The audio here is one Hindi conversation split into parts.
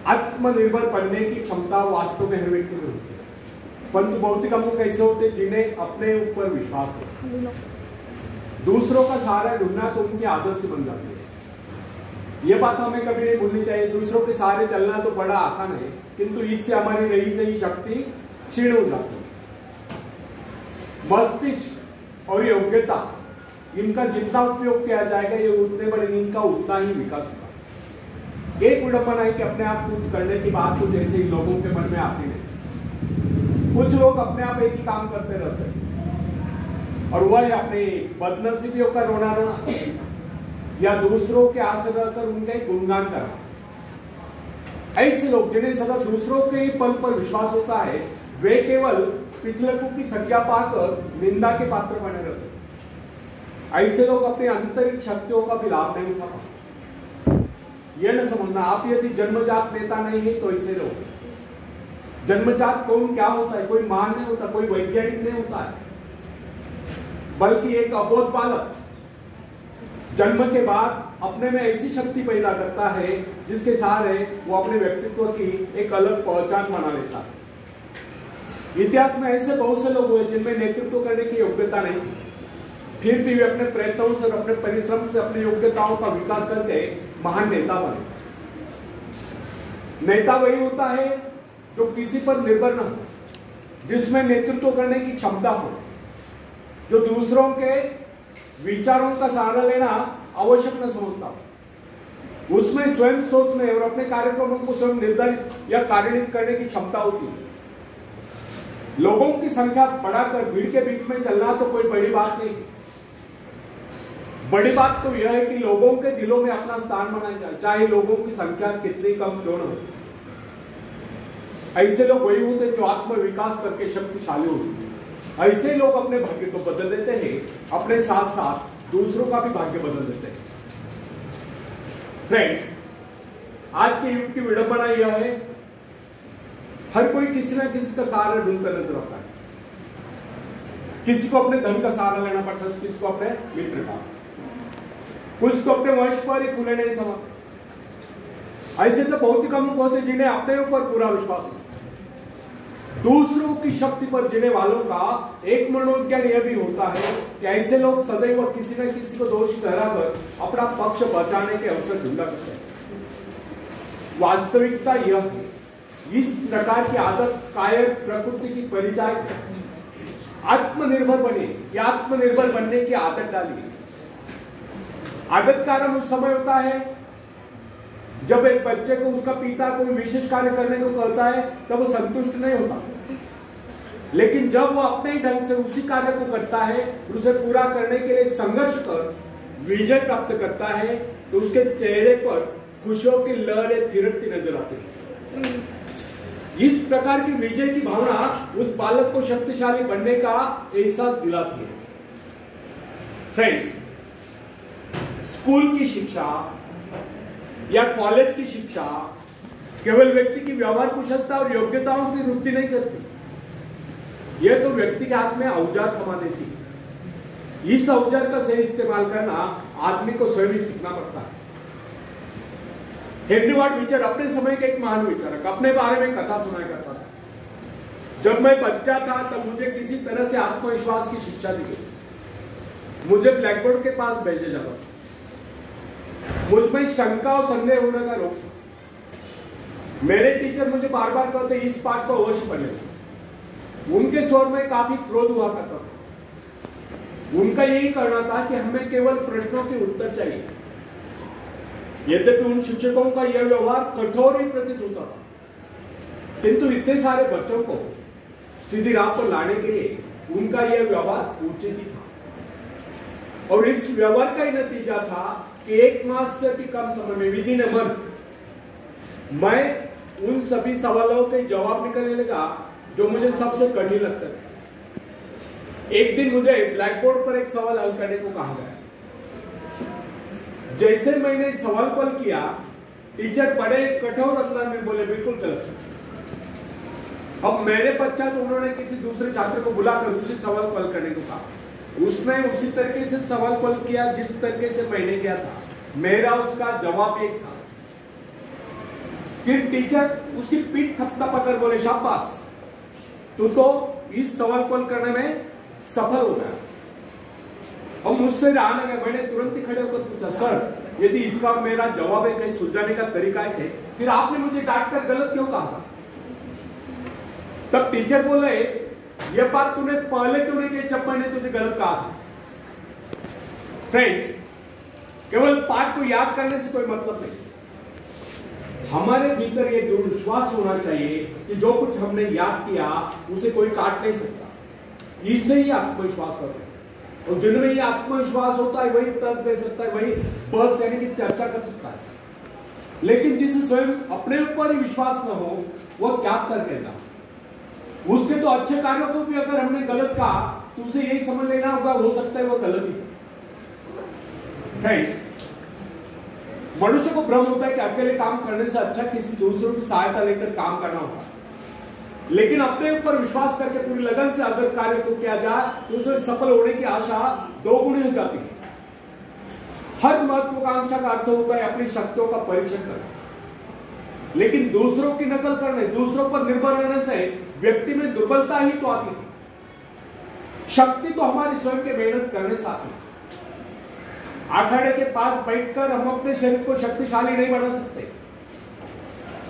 आत्मनिर्भर बनने की क्षमता वास्तव में हर व्यक्ति में होती है, परंतु भौतिक अंग कैसे होते हैं जिन्हें अपने ऊपर विश्वास है, दूसरों का सहारा ढूंढना तो उनकी आदत से बन जाती है। यह बात हमें कभी नहीं भूलनी चाहिए। दूसरों के सहारे चलना तो बड़ा आसान है, किंतु इससे हमारी रही सही शक्ति क्षीण हो जाती है। मस्तिष्क और योग्यता, इनका जितना उपयोग किया जाएगा ये उतने बढ़ेंगे, इनका उतना ही विकास होगा। एक विडंबना है कि अपने आप कुछ करने की बात कुछ ऐसे ही लोगों के मन में आती नहीं। कुछ लोग अपने आप एक ही काम करते रहते हैं और वह अपने बदनसीबियों का रोना रोना या दूसरों के आश्रय रहकर उनका गुणगान करना। ऐसे लोग जिन्हें सदा दूसरों के पल पर विश्वास होता है, वे केवल पिछलकों की संज्ञा पाकर निंदा के पात्र बने रहते हैं। ऐसे लोग अपने आंतरिक शक्तियों का भी लाभ नहीं उठा पाते। यह न समझना आप यदि जन्मजात नेता नहीं है तो ऐसे लोग। जन्मजात कौन क्या होता है? कोई महान नहीं होता, कोई वैज्ञानिक नहीं होता है, बल्कि एक अबोध बालक जन्म के बाद अपने में ऐसी शक्ति पैदा करता है जिसके सहारे वो अपने व्यक्तित्व की एक अलग पहचान बना लेता है। इतिहास में ऐसे बहुत से लोग हुए जिनमें नेतृत्व करने की योग्यता नहीं थी, फिर भी वे अपने प्रयत्नों से और अपने परिश्रम से अपनी योग्यताओं का विकास करके महान नेता बने। नेता वही होता है जो किसी पर निर्भर न हो, जिसमें नेतृत्व करने की क्षमता हो, जो दूसरों के विचारों का सहारा लेना आवश्यक न समझता, उसमें स्वयं सोचने और अपने कार्यक्रमों को स्वयं निर्धारित या कार्यान्वित करने की क्षमता होती है। लोगों की संख्या बढ़ाकर भीड़ के बीच में चलना तो कोई बड़ी बात नहीं। बड़ी बात तो यह है कि लोगों के दिलों में अपना स्थान बनाया जाए, चाहे लोगों की संख्या कितनी कम क्यों न हो। ऐसे लोग वही होते हैं जो आत्म विकास करके शक्तिशाली होते हैं। ऐसे लोग अपने भाग्य को बदल देते हैं, अपने साथ साथ दूसरों का भी भाग्य बदल देते हैं। फ्रेंड्स, आज के युग की विडंबना यह है, हर कोई किसी ना किसी का सहारा ढूंढता नजर आता है। किसी को अपने धन का सहारा लेना पड़ता है, किसी को अपने मित्र का, कुछ को अपने वंश पर ही खुले नहीं समझ। ऐसे तो बहुत ही कम लोग होते जिन्हें अपने ऊपर पूरा विश्वास हो। दूसरों की शक्ति पर जीने वालों का एक मनोविज्ञान यह भी होता है कि ऐसे लोग सदैव किसी न किसी को दोषी ठहराकर अपना पक्ष बचाने के अवसर ढूंढा करते हैं। वास्तविकता यह है, इस प्रकार की आदत कायर प्रकृति की परिचायक है। आत्मनिर्भर बने या आत्मनिर्भर बनने की आदत डालिए। आदत का आरंभ उस समय होता है जब एक बच्चे को उसका पिता कोई विशेष कार्य करने को कहता है तब वो संतुष्ट नहीं होता, लेकिन जब वो अपने ही ढंग से उसी कार्य को करता है, उसे पूरा करने के लिए संघर्ष कर विजय प्राप्त करता है, तो उसके चेहरे पर खुशियों की लहरें थिरकती नजर आती है। इस प्रकार की विजय की भावना उस बालक को शक्तिशाली बनने का एहसास दिलाती है। फ्रेंड्स, स्कूल की शिक्षा या कॉलेज की शिक्षा केवल व्यक्ति की व्यवहार कुशलता और योग्यताओं की वृद्धि नहीं करती, यह तो व्यक्ति के हाथ में औजार थमा देती है। इस औजार का सही इस्तेमाल करना आदमी को स्वयं ही सीखना पड़ता है। हेनरी वार्ड बीचर अपने समय के एक महान विचारक अपने बारे में कथा सुनाया करता था। जब मैं बच्चा था तब मुझे किसी तरह से आत्मविश्वास की शिक्षा दी गई। मुझे ब्लैक बोर्ड के पास भेजा जाता, मुझमें शंका और संदेह होने का रोक था। मेरे टीचर मुझे बार बार कहते इस पाठ को अवश्य पढ़ें। उनके स्वर में काफी क्रोध हुआ करता था। उनका यही कहना था कि हमें केवल प्रश्नों के उत्तर चाहिए। यद्यपि उन शिक्षकों का यह व्यवहार कठोर ही प्रतीत होता था, किंतु इतने सारे बच्चों को सीधी राह पर लाने के लिए उनका यह व्यवहार उचित ही था। और इस व्यवहार का ही नतीजा था कि 1 मास से भी कम समय में विदिन अ मंथ मैं उन सभी सवालों के जवाब निकलने लगा जो मुझे सबसे कठिन लगता था। एक दिन मुझे ब्लैक बोर्ड पर एक सवाल हल करने को कहा गया। जैसे मैंने सवाल हल किया, टीचर बड़े कठोर अंदाज में बोले बिल्कुल गलत। अब मेरे पश्चात उन्होंने किसी दूसरे छात्र को बुलाकर उसी सवाल को हल करने को कहा। उसने उसी तरीके से सवाल को हल किया जिस तरीके से मैंने किया था। मेरा उसका जवाब एक था। फिर टीचर उसकी पीठ थपथपाकर बोले शाबाश, तू तो इस सवाल को करने में सफल हो गया। और मुझसे आने गए, मैंने तुरंत ही खड़े होकर पूछा, सर यदि इसका मेरा जवाब है कहीं सुलझाने का तरीका है, फिर आपने मुझे डांट कर गलत क्यों कहा था? तब टीचर बोले, ये बात तूने पहले क्यों नहीं कही जब मैंने तुझे गलत कहा था? फ्रेंड्स, केवल पाठ को याद करने से कोई मतलब नहीं। हमारे भीतर ये दृढ़ विश्वास होना चाहिए कि जो कुछ हमने याद किया उसे कोई काट नहीं सकता। इससे ही आत्मविश्वास करते हैं, और जिनमें ये आत्मविश्वास होता है वही तर्क दे सकता है, वही बहस यानी कि चर्चा कर सकता है। लेकिन जिसे स्वयं अपने ऊपर ही विश्वास न हो, वह क्या तर्केगा? उसके तो अच्छे कार्यों को भी अगर हमने गलत कहा तो उसे यही समझ लेना होगा, हो सकता है वो गलत ही। फ्रेंड्स, मनुष्य को भ्रम होता है कि अकेले काम करने से अच्छा किसी दूसरों की सहायता लेकर काम करना होगा, लेकिन अपने ऊपर विश्वास करके पूरी लगन से अगर कार्य को किया जाए तो उसमें सफल होने की आशा दोगुनी हो जाती है। हर महत्वाकांक्षा का अर्थ होता है अपनी शक्तियों का परीक्षण करना, लेकिन दूसरों की नकल करने, दूसरों पर निर्भर रहने से व्यक्ति में दुर्बलता ही तो आती है। शक्ति तो हमारी स्वयं के मेहनत करने से आती है। अखाड़े के पास बैठकर हम अपने शरीर को शक्तिशाली नहीं बना सकते,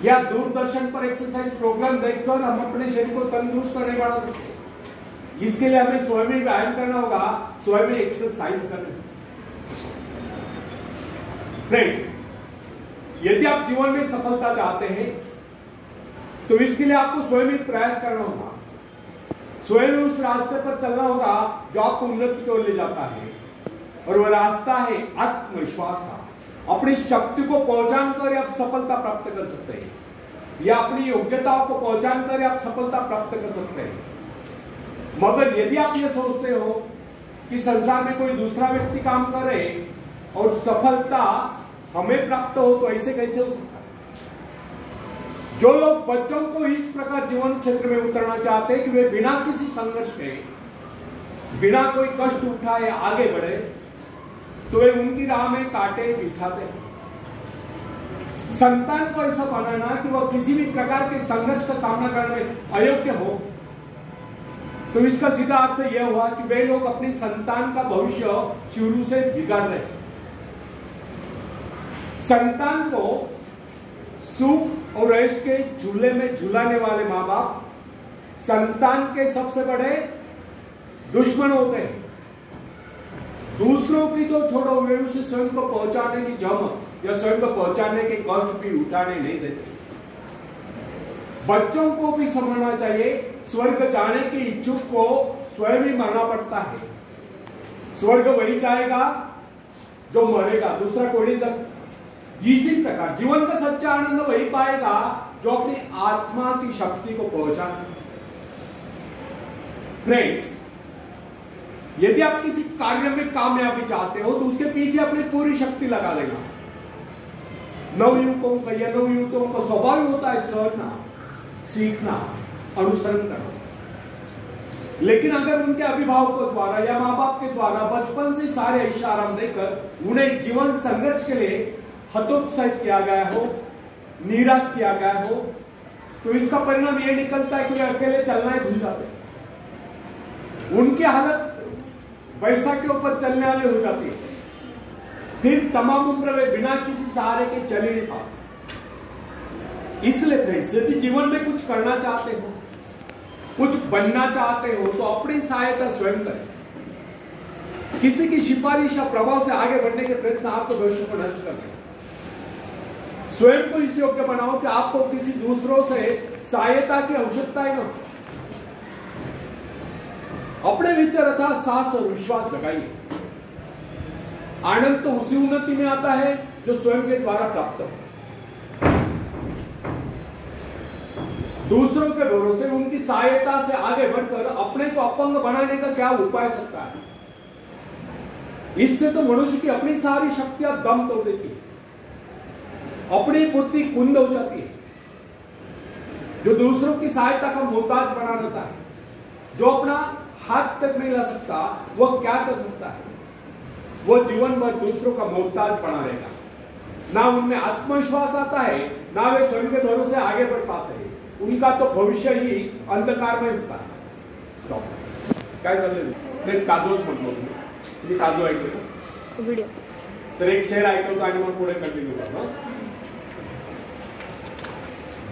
या दूरदर्शन पर एक्सरसाइज प्रोग्राम देखकर हम अपने शरीर को तंदुरुस्त नहीं बना सकते। इसके लिए हमें स्वयं ही व्यायाम करना होगा, स्वयं ही एक्सरसाइज करनी होगी। फ्रेंड्स, यदि आप जीवन में सफलता चाहते हैं तो इसके लिए आपको स्वयं ही प्रयास करना होगा, स्वयं उस रास्ते पर चलना होगा जो आपको उन्नति की ओर ले जाता है, और वह रास्ता है आत्मविश्वास का। अपनी शक्ति को पहचान कर आप सफलता प्राप्त कर सकते हैं, या अपनी योग्यताओं को पहचान कर आप सफलता प्राप्त कर सकते हैं। मगर यदि आप ये सोचते हो कि संसार में कोई दूसरा व्यक्ति काम करे और सफलता हमें प्राप्त हो, तो ऐसे कैसे हो सकता है? जो लोग बच्चों को इस प्रकार जीवन क्षेत्र में उतरना चाहते हैं कि वे बिना किसी संघर्ष के, बिना कोई कष्ट उठाए आगे बढ़े, तो वे उनकी राह में कांटे बिछाते हैं। संतान को ऐसा बनाना कि वह किसी भी प्रकार के संघर्ष का सामना करने में अयोग्य हो, तो इसका सीधा अर्थ यह हुआ कि वे लोग अपनी संतान का भविष्य शुरू से बिगाड़ रहे हैं। संतान को सुख और ऐश के झूले में झूलाने वाले माँ बाप संतान के सबसे बड़े दुश्मन होते हैं। दूसरों की तो छोड़ो, वे उसे स्वयं को पहुंचाने की जहमत या स्वयं को पहुंचाने के कष्ट भी उठाने नहीं देते। बच्चों को भी समझना चाहिए, स्वर्ग जाने के इच्छुक को स्वयं ही मरना पड़ता है। स्वर्ग वही जाएगा जो मरेगा, दूसरा कोई नहीं जा सकता। इसी प्रकार जीवन का सच्चा आनंद वही पाएगा जो अपनी आत्मा की शक्ति को पहचाने। फ्रेंड्स, यदि आप किसी कार्य में कामयाबी चाहते हो तो उसके पीछे अपनी पूरी शक्ति लगा देना। नवयुवकों का या नवयुवकों का स्वभाव होता है सहना, सीखना, अनुसरण करना। लेकिन अगर उनके अभिभावकों द्वारा या माँ बाप के द्वारा बचपन से सारे इशारा देकर उन्हें जीवन संघर्ष के लिए हतोत्साहित किया गया हो, निराश किया गया हो, तो इसका परिणाम यह निकलता है कि वे अकेले चलना ही भूल जाते हैं। उनकी हालत वैसा के ऊपर चलने वाली हो जाती है। फिर तमाम उम्र वे बिना किसी सहारे के चल ही नहीं पाते। इसलिए फ्रेंड्स, यदि जीवन में कुछ करना चाहते हो, कुछ बनना चाहते हो, तो अपनी सहायता स्वयं करें। किसी की सिफारिश या प्रभाव से आगे बढ़ने के प्रयत्न आपको भविष्य को नष्ट कर देंगे। स्वयं को इस योग्य बनाओ कि आपको किसी दूसरों से सहायता की आवश्यकता ही न हो। अपने भीतर अर्थात साहस और विश्वास जगाइए। आनंद तो उसी उन्नति में आता है जो स्वयं के द्वारा प्राप्त हो। दूसरों के भरोसे उनकी सहायता से आगे बढ़कर अपने को अपंग बनाने का क्या उपाय सकता है? इससे तो मनुष्य की अपनी सारी शक्तियां दम तोड़ देती है, अपनी बुद्धि कुंद हो जाती है। जो दूसरों की सहायता का मोहताज बना रहता है, जो अपना हाथ तक नहीं ला सकता, वह क्या कर सकता है? वो जीवन भर दूसरों का मोहताज बना रहेगा। ना उनमें आत्मविश्वास आता है, ना वे स्वयं के भरोसे आगे बढ़ पाते हैं, उनका तो भविष्य ही अंधकार में होता है। काय चाललंय? तेच काजोच म्हटलो तुम्ही काजो ऐकतो व्हिडिओ, तर एक शेर ऐकवतो आणि मग पुढे कंटिन्यू करतो।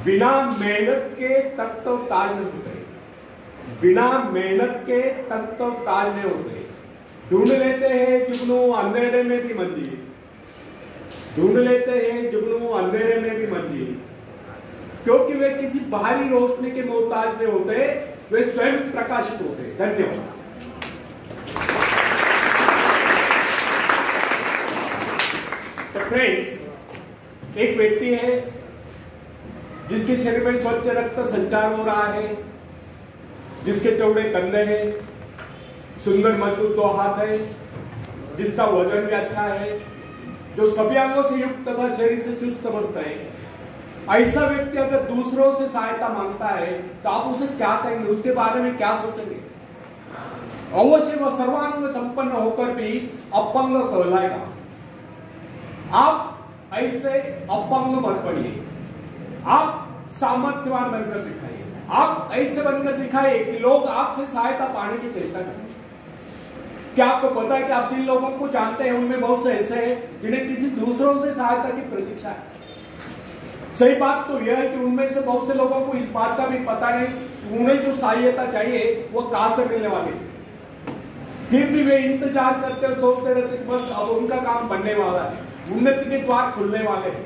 बिना मेहनत के तक तो ताज नहीं होते, बिना मेहनत के तक तो ताज नहीं होते। ढूंढ लेते हैं जुगनू अंधेरे में भी मंजिल, ढूंढ लेते हैं जुगनू अंधेरे में भी मंजिल, क्योंकि वे किसी बाहरी रोशनी के मोहताज नहीं होते, वे स्वयं प्रकाशित होते। धन्यवाद। तो फ्रेंड्स, एक व्यक्ति है जिसके शरीर में स्वच्छ रक्त संचार हो रहा है, जिसके चौड़े कंधे हैं, सुंदर मजबूत दो हाथ है, जिसका वजन भी अच्छा है, जो सभी अंगों से युक्त तथा शरीर से चुस्त मस्त है। ऐसा व्यक्ति अगर दूसरों से सहायता मांगता है तो आप उसे क्या कहेंगे, उसके बारे में क्या सोचेंगे? अवश्य वह सर्वांग संपन्न होकर भी अपंग कहलाएगा। आप ऐसे अपंग मत पड़िए, आप सामर्थ्यवान बनकर दिखाइए, आप ऐसे बनकर दिखाइए कि लोग आपसे सहायता पाने की चेष्टा करें। क्या आपको पता है कि आप जिन लोगों को जानते हैं उनमें बहुत से ऐसे हैं जिन्हें किसी दूसरों से सहायता की प्रतीक्षा है। सही बात तो यह है कि उनमें से बहुत से लोगों को इस बात का भी पता नहीं उन्हें जो सहायता चाहिए वो कहां से मिलने वाली है, फिर भी वे इंतजार करते और सोचते रहते कि बस अब उनका काम बनने वाला है, उन्नति के द्वार खुलने वाले हैं,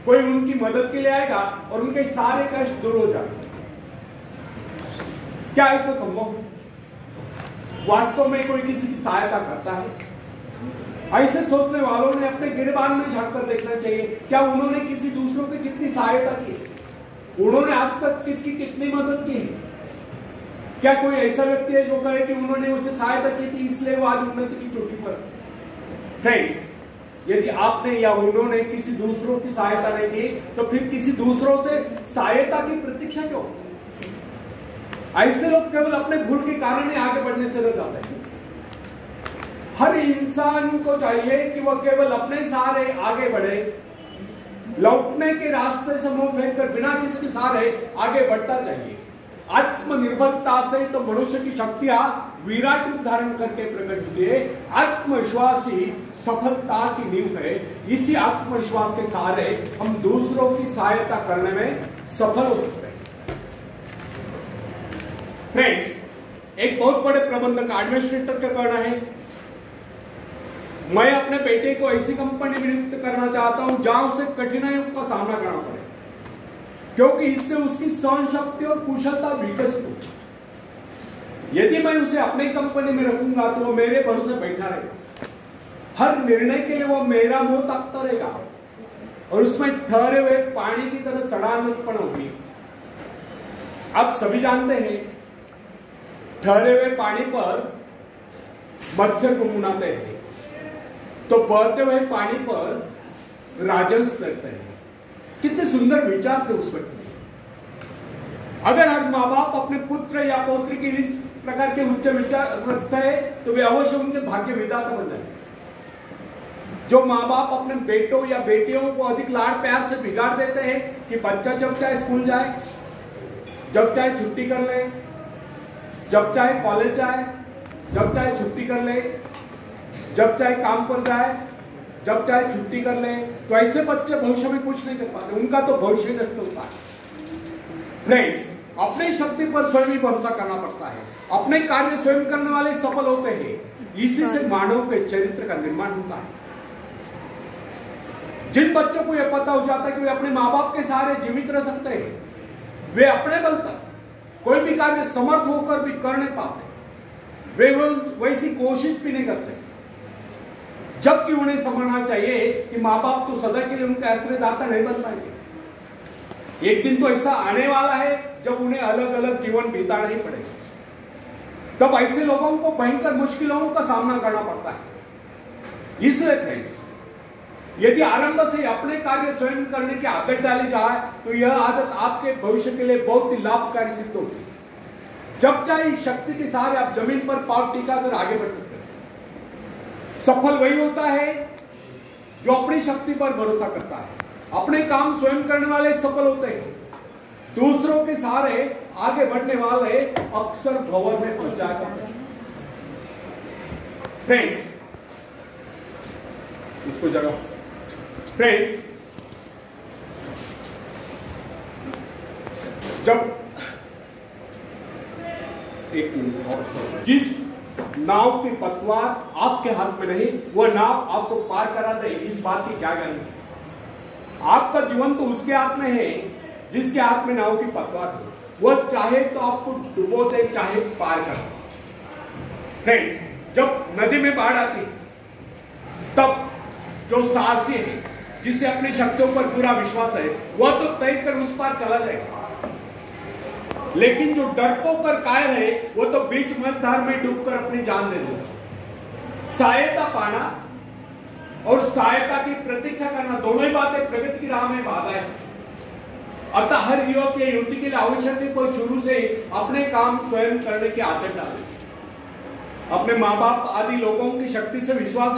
कोई उनकी मदद के लिए आएगा और उनके सारे कष्ट दूर हो जाएंगे। क्या ऐसा संभव है? वास्तव में कोई किसी की सहायता करता है? ऐसे सोचने वालों ने अपने गिरबान में झांककर देखना चाहिए, क्या उन्होंने किसी दूसरों की कितनी सहायता की, उन्होंने आज तक किसकी कितनी मदद की है? क्या कोई ऐसा व्यक्ति है जो कहे कि उन्होंने उसे सहायता की थी इसलिए वो आज उन्नति की चोटी पर? फ्रेंड्स, यदि आपने या उन्होंने किसी दूसरों की सहायता नहीं की तो फिर किसी दूसरों से सहायता की प्रतीक्षा क्यों? ऐसे लोग केवल अपने भूल के कारण ही आगे बढ़ने से रह जाते हैं। हर इंसान को चाहिए कि वह केवल अपने सहारे आगे बढ़े, लौटने के रास्ते से मुंह फेंककर बिना किसी के सहारे आगे बढ़ता चाहिए। आत्मनिर्भरता से तो मनुष्य की शक्तियां विराट रूप धारण करके प्रकट होती है। आत्मविश्वास ही सफलता की नींव है। इसी आत्मविश्वास के सहारे हम दूसरों की सहायता करने में सफल हो सकते हैं। फ्रेंड्स, एक बहुत बड़े प्रबंधक एडमिनिस्ट्रेटर का कहना है, मैं अपने बेटे को ऐसी कंपनी में नियुक्त करना चाहता हूं जहां उसे कठिनाइयों का सामना करना पड़े, क्योंकि इससे उसकी सहन शक्ति और कुशलता विकसित हो। यदि मैं उसे अपनी कंपनी में रखूंगा तो वो मेरे भरोसे बैठा रहेगा, हर निर्णय के लिए वो मेरा मुंह तकता रहेगा और उसमें ठहरे हुए पानी की तरह सड़ान उत्पन्न होगी। आप सभी जानते हैं, ठहरे हुए पानी पर मच्छर गुनगुनाते हैं तो बहते हुए पानी पर राजहंस तैरते हैं। कितने सुंदर विचार थे उस व्यक्ति के। अगर हर माँ बाप अपने पुत्र या पौत्री के इस प्रकार के उच्च विचार रखते हैं तो वे अवश्य उनके भाग्य विधाता बन जाएंगे। जो माँ बाप अपने बेटों या बेटियों को अधिक लाड प्यार से बिगाड़ देते हैं कि बच्चा जब चाहे स्कूल जाए, जब चाहे छुट्टी कर ले, जब चाहे कॉलेज जाए, जब चाहे छुट्टी कर ले, जब चाहे काम पर जाए, जब चाहे छुट्टी कर ले, तो ऐसे बच्चे भविष्य में कुछ नहीं कर पाते, उनका तो भविष्य नष्ट होता है। फ्रेंड्स, अपनी शक्ति पर स्वयं ही भरोसा करना पड़ता है। अपने कार्य स्वयं करने वाले सफल होते हैं। इसी से मानव के चरित्र का निर्माण होता है। जिन बच्चों को यह पता हो जाता है कि वे अपने माँ बाप के सहारे जीवित रह सकते हैं, वे अपने बल पर कोई भी कार्य समर्थ होकर भी कर नहीं पाते, वे वैसी कोशिश भी नहीं करते, जबकि उन्हें समझना चाहिए कि माँ बाप तो सदा के लिए उनका आश्रयदाता नहीं बन पाएंगे। एक दिन तो ऐसा आने वाला है जब उन्हें अलग अलग जीवन बिताना ही पड़ेगा। तब ऐसे लोगों को भयंकर मुश्किलों का सामना करना पड़ता है। इसलिए फ्रेंड्स, यदि आरंभ से अपने कार्य स्वयं करने की आदत डाली जाए तो यह आदत आपके भविष्य के लिए बहुत ही लाभकारी सिद्ध होगी। जब चाहे शक्ति के सहारे आप जमीन पर पांव टिका कर आगे बढ़ सकते हैं। सफल वही होता है जो अपनी शक्ति पर भरोसा करता है। अपने काम स्वयं करने वाले सफल होते हैं, दूसरों के सहारे आगे बढ़ने वाले अक्सर भंवर में फंस जाया करते हैं। फ्रेंड्स, इसको जगह फ्रेंड्स, जब एक मिनट, जिस नाव की पतवार आपके हाथ में नहीं, वह नाव आपको पार करा दे, इस बात की क्या गारंटी? आपका जीवन तो उसके हाथ में है जिसके हाथ में नाव की पतवार है। वह चाहे तो आपको डुबो दे, चाहे पार कर। फ्रेंड्स, जब नदी में बाढ़ आती है तब जो साहसी है, जिसे अपनी शक्तियों पर पूरा विश्वास है, वह तो तय कर उस पार चला जाएगा। लेकिन जो डरपोक और कायर है, वो तो बीच मझधार में डूबकर अपनी जान दे देगा। सहायता पाना और सहायता की प्रतीक्षा करना, दोनों ही बातें प्रगति की राह में बाधा है। अतः हर युवक या युवती के लिए आवश्यक है कोई शुरू से अपने काम स्वयं करने की आदत डाले। अपने माँ बाप आदि लोगों की शक्ति से विश्वास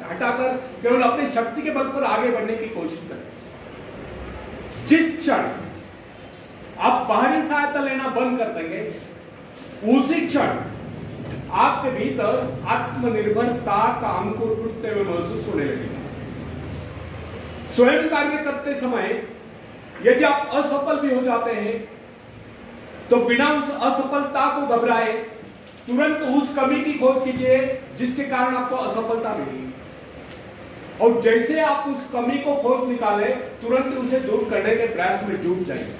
हटाकर केवल अपनी शक्ति के बल पर आगे बढ़ने की कोशिश करें। जिस क्षण आप बाहरी सहायता लेना बंद कर देंगे, उसी क्षण आपके भीतर आत्मनिर्भरता का अंकुर टूटते हुए महसूस होने लगेगा। स्वयं कार्य करते समय यदि आप असफल भी हो जाते हैं तो बिना उस असफलता को घबराए तुरंत उस कमी की खोज कीजिए जिसके कारण आपको असफलता मिली, और जैसे आप उस कमी को खोज निकाले तुरंत उसे दूर करने के प्रयास में जुट जाइए।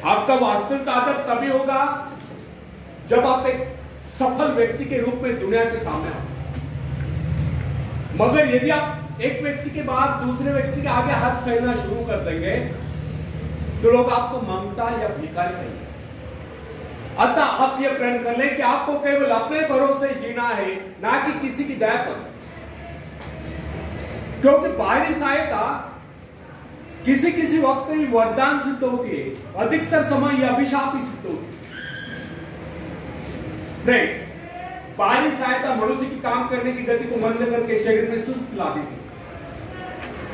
आपका वास्तविक आदर तभी होगा जब आप एक सफल व्यक्ति के रूप में दुनिया के सामने आओ। मगर यदि आप एक व्यक्ति के बाद दूसरे व्यक्ति के आगे हाथ फैलाना शुरू कर देंगे तो लोग आपको ममता या भिखारी कहेंगे। अतः आप यह प्रण कर लें कि आपको केवल अपने भरोसे जीना है, ना कि किसी की दया पर। क्योंकि बाहरी सहायता किसी किसी वक्त ही वरदान सिद्ध होती है, अधिकतर समय यह अभिशाप ही सिद्ध होती है। फ्रेंड्स, बाहरी सहायता मनुष्य की काम करने की गति को मंद करके शरीर में सुस्त ला देती है।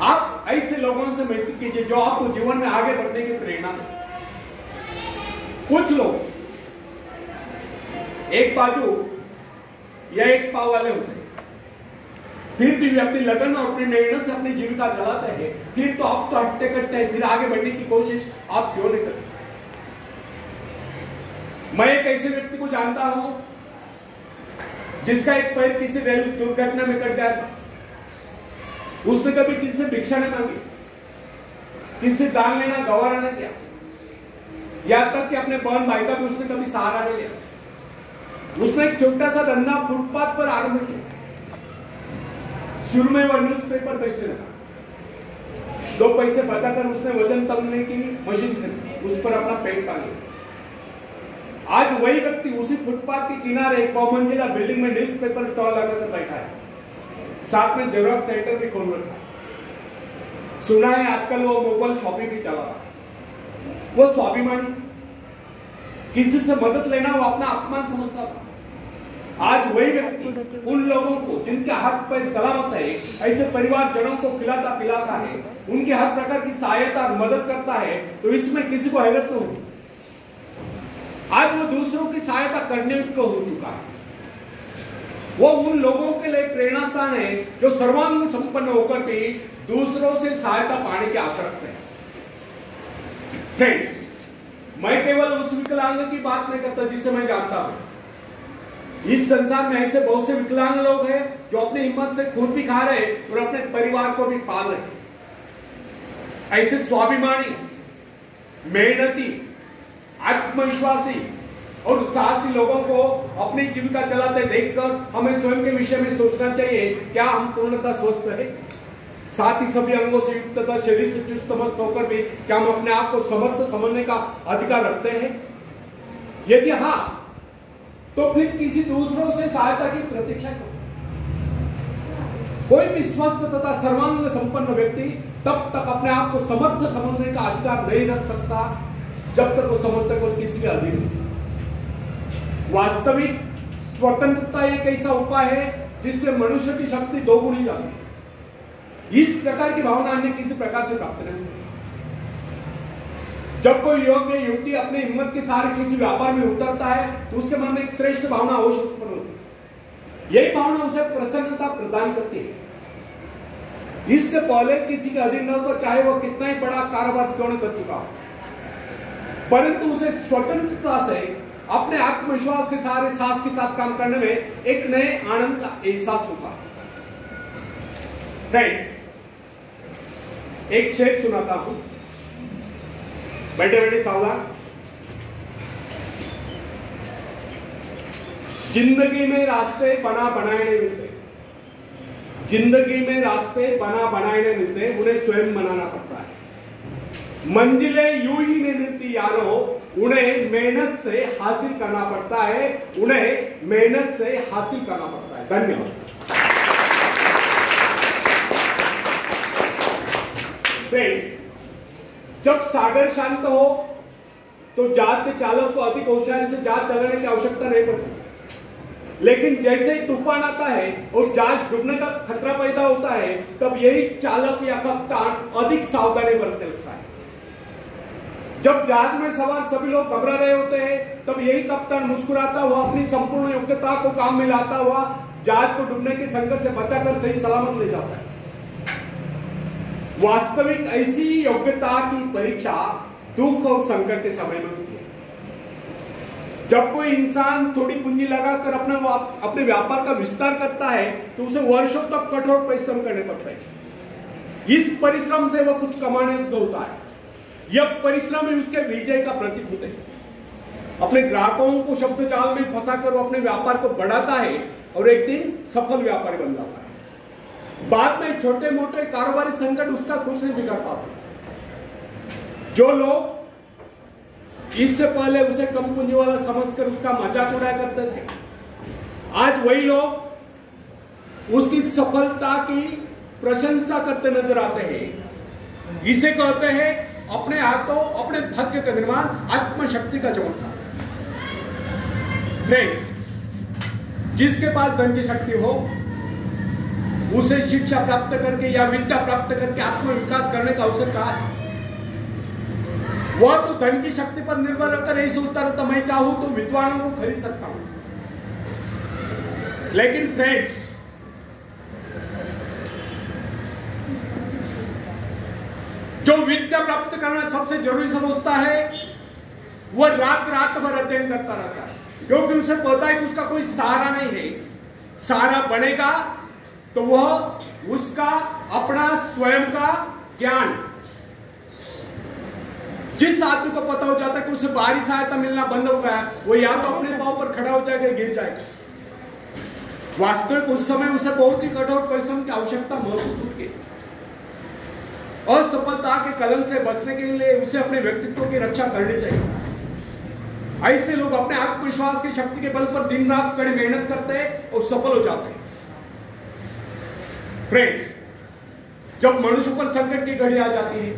आप ऐसे लोगों से मिलती कीजिए जो आपको जीवन में आगे बढ़ने की प्रेरणा दें। कुछ लोग एक बाजू या एक पाव वाले होते हैं, फिर भी वे अपनी लगन और अपनी मेहनत से अपनी जीविका चलाते हैं। फिर तो आप तो हट्टे कट्टे हैं, फिर आगे बढ़ने की कोशिश आप क्यों नहीं कर सकते? मैं एक ऐसे व्यक्ति को जानता हूं जिसका एक पैर किसी रेल दुर्घटना में कट गया था। उसने कभी किसी से भिक्षा नहीं मांगी, किसी से दान लेना गवारा नहीं किया, यहां तक कि अपने बहन भाई का भी उसने कभी सहारा नहीं लिया। उसने एक छोटा सा धंधा फुटपाथ पर आरंभ किया। शुरू में वह न्यूज़पेपर बेचने लगा। 2 पैसे बचाकर उसने वजन तौलने की मशीन खरीदी, उस पर अपना पेट पाल लिया। आज वही व्यक्ति उसी फुटपाथ के किनारे एक बहुमंजिला बिल्डिंग में न्यूज़पेपर स्टॉल लगाकर बैठा है, साथ में जेरॉक्स सेंटर भी खोल रखा है। सुना है आजकल वो मोबाइल शॉपिंग भी चला रहा है। वो स्वाभिमानी, किसी से मदद लेना वो अपना अपमान समझता था। आज वही व्यक्ति उन लोगों को जिनके हाथ पैर सलामत है, ऐसे परिवारजनों को खिलाता पिलाता है, उनकी हर प्रकार की सहायता और मदद करता है, तो इसमें किसी को हैरत नहीं होगी। आज वो दूसरों की सहायता करने को हो चुका है। वो उन लोगों के लिए प्रेरणा स्थान है जो सर्वांग संपन्न होकर भी दूसरों से सहायता पाने की आशा रखते हैं। फ्रेंड्स, मैं केवल उस विकलांग की बात नहीं करता जिसे मैं जानता हूं। इस संसार में ऐसे बहुत से विकलांग लोग हैं जो अपनी हिम्मत से खुद भी खा रहे और अपने परिवार को भी पाल रहे। ऐसे स्वाभिमानी, मेहनती, आत्मविश्वासी और साहसी लोगों को अपनी जीविका चलाते देखकर हमें स्वयं के विषय में सोचना चाहिए, क्या हम पूर्णतः स्वस्थ हैं? साथ ही सभी अंगों से युक्त तथा शरीर से चुस्त मस्त होकर भी क्या हम अपने आप को समर्थ समझने का अधिकार रखते हैं? यदि हाँ, तो फिर किसी दूसरों से सहायता की प्रतीक्षा करो। कोई भी स्वस्थ तथा सर्वांग संपन्न व्यक्ति तब तक अपने आप को समर्थ समझने का अधिकार नहीं रख सकता जब तक वो समझता है किसी के अधीन है। वास्तविक स्वतंत्रता एक ऐसा उपाय है जिससे मनुष्य की शक्ति दोगुनी जाती है। इस प्रकार की भावना अन्य किसी प्रकार से प्राप्त नहीं होती। जब कोई युवती अपनी हिम्मत के सहारे किसी व्यापार में उतरता है तो उसके मन में एक श्रेष्ठ भावना अवश्य उत्पन्न होती है। यही भावना उसे प्रसन्नता प्रदान करती है। इससे पहले किसी के अधीन न तो चाहे वो कितना ही बड़ा कारोबार क्यों न कर चुका हो, परंतु उसे स्वतंत्रता से अपने आत्मविश्वास के सहारे साहस के साथ काम करने में एक नए आनंद का एहसास होता है। फ्रेंड्स, एक शेर सुनाता हूं, बैठे बैठे सावधान। जिंदगी में रास्ते बना बनाए नहीं मिलते, जिंदगी में रास्ते बना बनाए नहीं मिलते, उन्हें स्वयं बनाना पड़ता है। मंजिलें यूं ही नहीं मिलती यारों, उन्हें मेहनत से हासिल करना पड़ता है, उन्हें मेहनत से हासिल करना पड़ता है। धन्यवाद। फ्रेंड्स, जब सागर शांत हो तो जहाज के चालक को अधिक होशियारी से जहाज चलाने की आवश्यकता नहीं पड़ती, लेकिन जैसे ही तूफान आता है और जहाज डूबने का खतरा पैदा होता है, तब यही चालक या कप्तान अधिक सावधानी बरतने लगता है। जब जहाज में सवार सभी लोग घबरा रहे होते हैं, तब यही कप्तान मुस्कुराता हुआ अपनी संपूर्ण योग्यता को काम में लाता हुआ जहाज को डूबने के संकट से बचाकर सही सलामत ले जाता है। वास्तविक ऐसी योग्यता की परीक्षा दुख और संकट के समय में होती है। जब कोई इंसान थोड़ी पूंजी लगाकर अपने व्यापार का विस्तार करता है तो उसे वर्षों तक कठोर परिश्रम करने पड़ते हैं। इस परिश्रम से वह कुछ कमाने होता है। यह परिश्रम ही उसके विजय का प्रतीक होते हैं। अपने ग्राहकों को शब्द जाल में फंसाकर वो अपने व्यापार को बढ़ाता है और एक दिन सफल व्यापारी बन जाता है। बाद में छोटे मोटे कारोबारी संकट उसका कुछ नहीं बिगाड़ पाते। जो लोग इससे पहले उसे कम पूंजी वाला समझकर उसका मजाक उड़ाया करते थे, आज वही लोग उसकी सफलता की प्रशंसा करते नजर आते हैं। इसे कहते हैं अपने हाथों अपने भाग्य का निर्माण, आत्मशक्ति का चमत्कार। फ्रेंड्स, जिसके पास धन की शक्ति हो उसे शिक्षा प्राप्त करके या विद्या प्राप्त करके आत्मविकास करने का अवसर कहा है। वह तो धन की शक्ति पर निर्भर रहकर यही सोचता रहता, मैं चाहूं तो विद्वानों को खरीद सकता हूं। लेकिन फ्रेंड्स, जो विद्या प्राप्त करना सबसे जरूरी समझता है, वह रात भर अध्ययन करता रहता है, क्योंकि उसे पता है कि उसका कोई सहारा नहीं है। सहारा बनेगा तो वह उसका अपना स्वयं का ज्ञान। जिस आदमी को पता हो जाता है कि उसे बाहरी सहायता मिलना बंद हो गया, वो या तो अपने पांव पर खड़ा हो जाएगा, गिर जाएगा। वास्तविक उस समय उसे बहुत ही कठोर परिश्रम की आवश्यकता महसूस होती है। असफलता के कलंक से बचने के लिए उसे अपने व्यक्तित्व की रक्षा करनी चाहिए। ऐसे लोग अपने आत्मविश्वास की शक्ति के बल पर दिन रात कड़ी मेहनत करते हैं और सफल हो जाते हैं। फ्रेंड्स, जब मनुष्य पर संकट की घड़ी आ जाती है,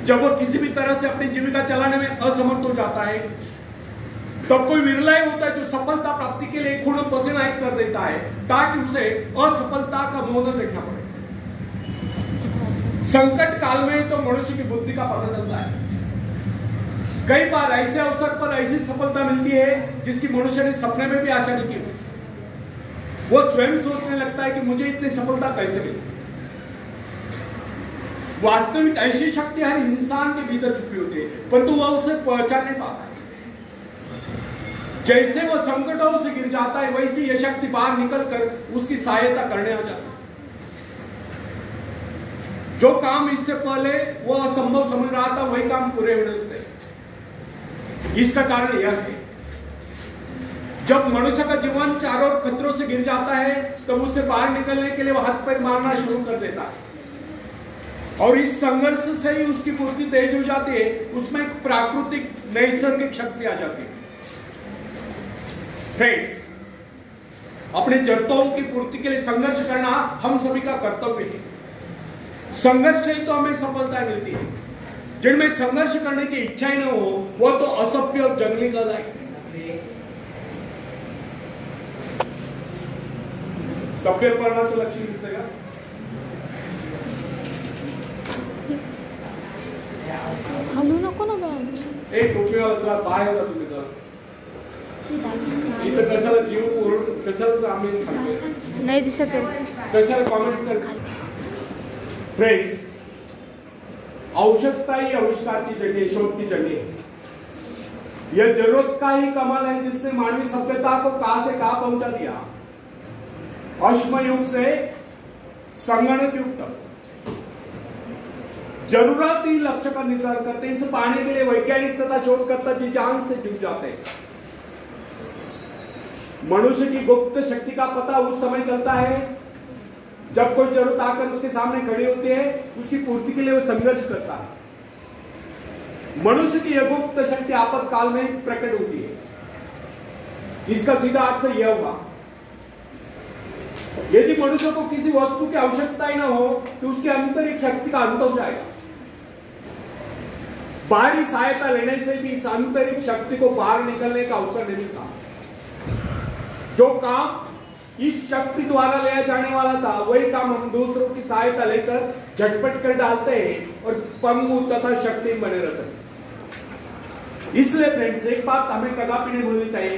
जब वह किसी भी तरह से अपनी जीविका चलाने में असमर्थ हो जाता है, तब कोई विरला ही होता है जो सफलता प्राप्ति के लिए खून पसीना एक कर देता है ताकि उसे असफलता का मुंह न देखना पड़े। संकट काल में तो मनुष्य की बुद्धि का पता चलता है। कई बार ऐसे अवसर पर ऐसी सफलता मिलती है जिसकी मनुष्य ने सपने में भी आशा नहीं की। वो स्वयं सोचने लगता है कि मुझे इतनी सफलता कैसे मिली। वास्तविक ऐसी शक्ति हर इंसान के भीतर छुपी होती है, परंतु वह उसे पहचान नहीं पाता है। जैसे वह संकटों से गिर जाता है, वैसी यह शक्ति बाहर निकलकर उसकी सहायता करने आ जाती है। जो काम इससे पहले वह असंभव समझ रहा था, वही काम पूरे होने लगते हैं। इसका कारण यह है, जब मनुष्य का जीवन चारों ओर खतरों से गिर जाता है, तब उसे बाहर निकलने के लिए वह हाथ पैर मारना शुरू कर देता है, और इस संघर्ष से ही उसकी पूर्ति तेज हो जाती है। उसमें एक प्राकृतिक नैसर्गिक शक्ति आ जाती है। फ्रेंड्स, अपनी जरूरतों की पूर्ति के लिए संघर्ष करना हम सभी का कर्तव्य है। संघर्ष से ही तो हमें सफलता मिलती है। जिनमें संघर्ष करने की इच्छा ही न हो, वो तो असभ्य और जंगली कहलाए। सभ्य पढ़ना तो लक्ष्य किस तरह घालू नको ना बॅग. एक टोपीवाला तुला पाय होता तुम्ही तर इथं कशाला जीव ओरड कशाला आम्ही सांगतो नाही दिसत आहे. कशाला कमेंट्स कर. फ्रेंड्स, आवश्यकता ही आविष्कार की जड़ी है, शोध की जड़ी है. यह जरूरत का ही कमाल है जिसने मानवीय सभ्यता को कहां से कहां पहुंचा दिया. अश्म युग से संगणक युग तक जरूरत ही लक्ष्य का निर्धारण करते. इसे पाने के लिए वैज्ञानिक तथा शोधकर्ता जी जान से जुट जाते हैं. मनुष्य की गुप्त शक्ति का पता उस समय चलता है जब कोई जरूरत आकर उसके सामने खड़ी होती है. उसकी पूर्ति के लिए वो संघर्ष करता है. मनुष्य की यह गुप्त शक्ति आपातकाल में प्रकट होती है. इसका सीधा अर्थ यह हुआ, यदि मनुष्य को किसी वस्तु की आवश्यकता ही ना हो तो उसकी आंतरिक शक्ति का अंत हो जाएगा. बाहरी सहायता लेने से भी इस आंतरिक शक्ति को बाहर निकलने का अवसर नहीं मिलता. जो काम इस शक्ति द्वारा लिया जाने वाला था वही काम हम दूसरों की सहायता लेकर झटपट कर डालते हैं और पंगु तथा शक्तिहीन बने रहते हैं. इसलिए फ्रेंड्स, एक बात हमें कदापि नहीं भूलनी चाहिए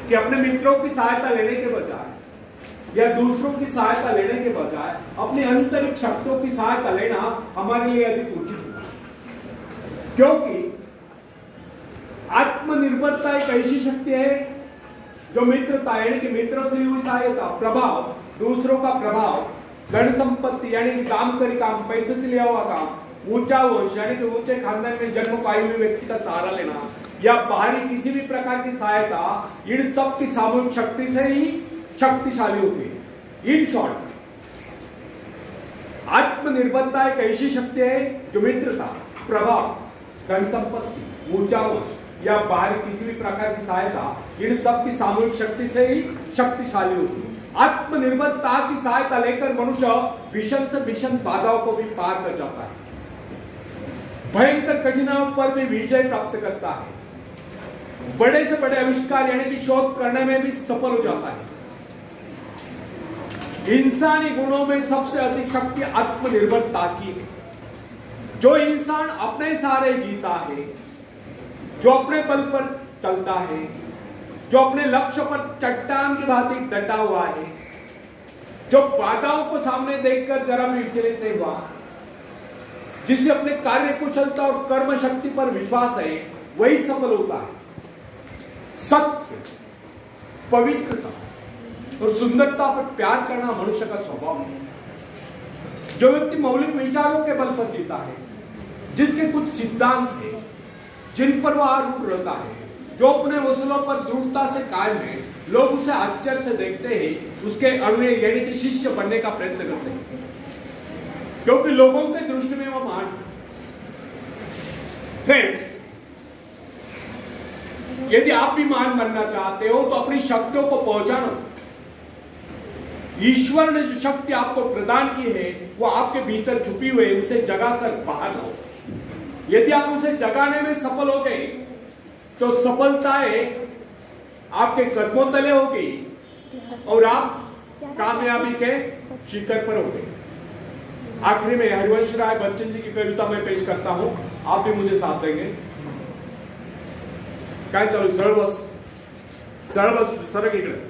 कि अपने मित्रों की सहायता लेने के बजाय या दूसरों की सहायता लेने के बजाय अपनी आंतरिक शक्तियों की सहायता लेना हमारे लिए अधिक उचित है. क्योंकि आत्मनिर्भरता एक ऐसी शक्ति है जो मित्रता यानी कि मित्रों से हुई सहायता, प्रभाव, दूसरों का प्रभाव, धन संपत्ति यानी कि काम करी काम, पैसे से लिया हुआ काम, ऊंचा वंश यानी कि ऊंचे खानदान में जन्म पाए हुए व्यक्ति का सहारा लेना या बाहरी किसी भी प्रकार की सहायता, इन सब की सामूहिक शक्ति से ही शक्तिशाली होती है. इन शॉर्ट, आत्मनिर्भरता एक ऐसी शक्ति है जो मित्रता, प्रभाव, धन संपत्ति, ऊंचा वंश या बाहर किसी भी प्रकार की सहायता, इन सब की सामूहिक शक्ति से ही शक्तिशाली होती है. आत्मनिर्भरता की सहायता लेकर मनुष्य भीषण से भीषण बाधाओं को भी पार कर जाता है, भयंकर कठिनाइयों पर भी विजय प्राप्त करता है, बड़े से बड़े आविष्कार यानी कि शोध करने में भी सफल हो जाता है. इंसानी गुणों में सबसे अधिक शक्ति आत्मनिर्भरता की है. जो इंसान अपने सहारे जीता है, जो अपने बल पर चलता है, जो अपने लक्ष्य पर चट्टान की भांति डटा हुआ है, जो बाधाओं को सामने देखकर जरा भी विचलित नहीं हुआ, जिसे अपने कार्य कुशलता और कर्म शक्ति पर विश्वास है, वही सफल होता है. सत्य, पवित्रता और सुंदरता पर प्यार करना मनुष्य का स्वभाव है. जो व्यक्ति मौलिक विचारों के बल पर जीता है, जिसके कुछ सिद्धांत है जिन पर वह आरूढ़ रहता है, जो अपने वसूलों पर दृढ़ता से कायम है, लोग उसे आश्चर्य से देखते हैं, उसके अनुयायी यानी कि शिष्य बनने का प्रयत्न करते हैं, क्योंकि लोगों के दृष्टि में वह महान है. फ्रेंड्स, यदि आप भी महान बनना चाहते हो तो अपनी शक्तियों को पहचानो. ईश्वर ने जो शक्ति आपको प्रदान की है वो आपके भीतर छुपी हुई है, उसे जगाकर बाहर लाओ. यदि आप उसे जगाने में सफल हो गए तो सफलताएं आपके कदमों तले होगी और आप कामयाबी के शिखर पर होंगे. आखिरी में हरिवंश राय बच्चन जी की कविता में पेश करता हूं, आप भी मुझे साथ देंगे. काय चालू? सरळ बस सरक इकडे.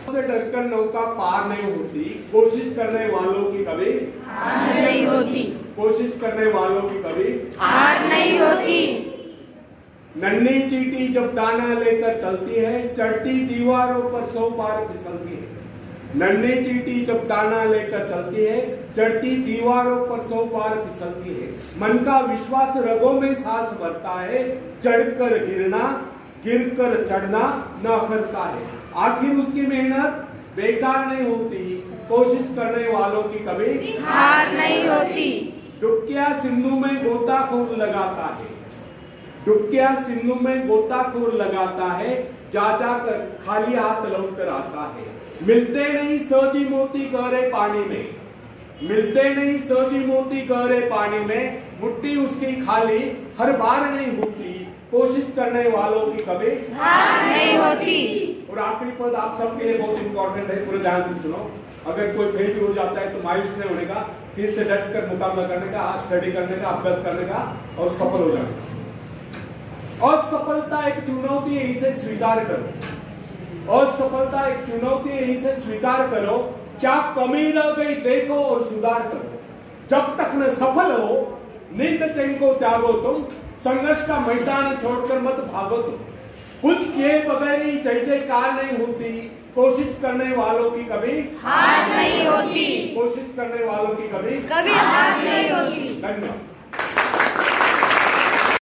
से डरकर नौका पार नहीं होती, कोशिश करने वालों की कभी हार नहीं होती. कोशिश करने वालों की कभी हार नहीं होती. नन्ही चींटी जब दाना लेकर चलती है, चढ़ती दीवारों पर 100 बार फिसलती है. नन्ही चींटी जब दाना लेकर चलती है, चढ़ती दीवारों पर 100 बार फिसलती है. मन का विश्वास रगों में सांस भरता है, चढ़कर गिरना, गिरकर चढ़ना न अखरता है. आखिर उसकी मेहनत बेकार नहीं होती, कोशिश करने वालों की कभी हार नहीं होती. डुबकिया सिंधु में गोताखोर लगाता है, डुबकिया सिंधु में गोताखोर लगाता है, जा जाकर खाली हाथ लौट कर आता है. मिलते नहीं सजी मोती गहरे पानी में, मिलते नहीं सजी मोती गहरे पानी में, मुट्ठी उसकी खाली हर बार नहीं होती, कोशिश करने वालों की कभी हार नहीं होती. और आखिरी पद आप सबके लिए बहुत इंपॉर्टेंट है, पूरे ध्यान से सुनो. अगर कोई फेल हो जाता है तो मायूस नहीं होने का. फिर से डट कर मुकाबला करने का, स्टडी करने का, अभ्यास करने का और सफल हो जाने का। और सफलता एक चुनौती है, इसे स्वीकार करो। और सफलता एक चुनौती है, इसे स्वीकार करो। क्या कमी रह गई देखो और सुधार करो। जब तक न सफल हो निंद चैन को त्यागो तुम, संघर्ष का मैदान छोड़कर मत भागो तुम। कुछ किए बगैर ही जय जयकार नहीं होती, कोशिश करने वालों की कभी हार नहीं होती। कोशिश करने वालों की कभी हार नहीं होती। धन्यवाद।